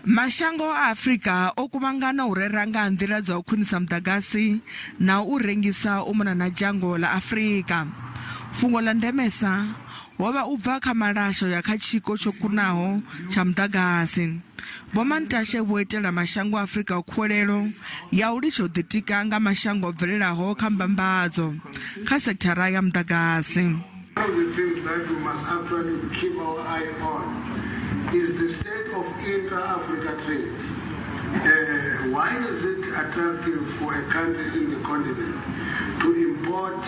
Mashango a Afrika o kuvhangana u rera nga nḓila dza u khwinisa mudagasi na u rengisa u mona na dzhango la Afrika. Fhungo la ndemesa hovha u bva kha malasho ya kha tshiko tsho kunaho tsha mudagasi. Vho-Mantashe vho itela mashango a Afrika khuwelelo ya u litsha u ḓitika nga mashango o bvelelaho kha mbambadzo kha sekthara ya mudagasi. One of the things that we must actually keep our eye on is the state of intra-Africa trade. Why is it attractive for a country in the continent to import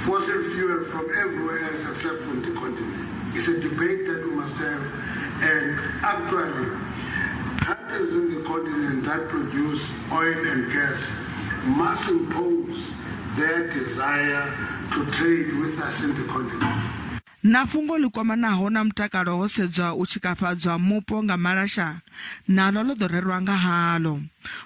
fossil fuel from everywhere else except from the continent? It's a debate that we must have, and actually countries in the continent that produce oil and gas must impose their desire to trade with us in the continent. Na fhungo ḽi kwamanaho na mutakalo ho sedzwa u tshikafhadzwa mupo nga malasha nalo ḽo ḓo rerwa nga halo.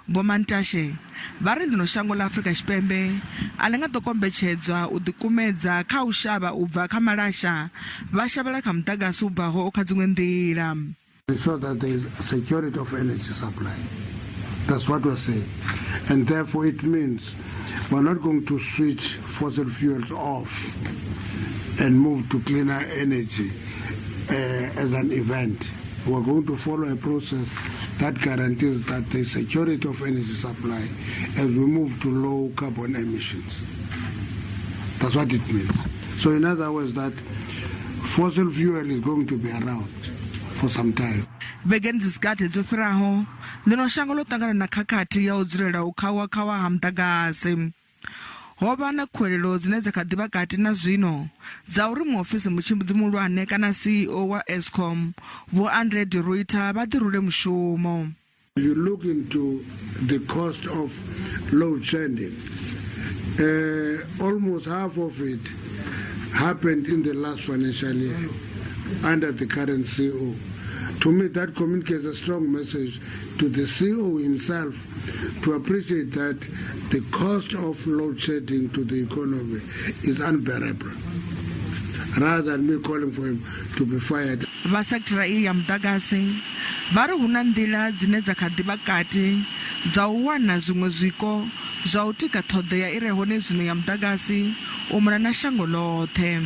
Vho-Mantashe vha ri ḽino shango ḽa Afrika Tshipembe a ḽi nga ḓo kombetshedzwa u ḓikumedza kha u shavha u bva kha malasha vha shavhela kha mudagasi u bvaho kha dziṅwe nḓila. We thought that there is a security of energy supply. That's what we're saying. And therefore it means we're not going to switch fossil fuels off and move to cleaner energy as an event. We're going to follow a process that guarantees that the security of energy supply as we move to low carbon emissions. That's what it means. So in other words, that fossil fuel is going to be around for some time. Vhegeni dzisigathi dzo fhiraho ḽino shango ḽo ṱangana na khakhathi ya u dzulela u khawa ha mudagasi. Hovha na khuwelelo dzine dza kha ḓivha kati na zwino dza uri muofisiri-muhulwane kana CEO wa Eskom vho-Andre Ruyter vha ḓi rule mushumo. You look into the cost of load shedding. Almost half of it happened in the last financial year under the current CEO. To me, that communicates a strong message to the CEO himself to appreciate that the cost of load shedding to the economy is unbearable, rather than me calling for him to be fired. Va sekthara iyi ya mudagasi vha ri hu na nḓila dzine dza kha ḓivha kati dza u wana zwiṅwe zwiko zwa u tika ṱhoḓea i re hone zwino ya mudagasi u mona na shango ḽoṱhe.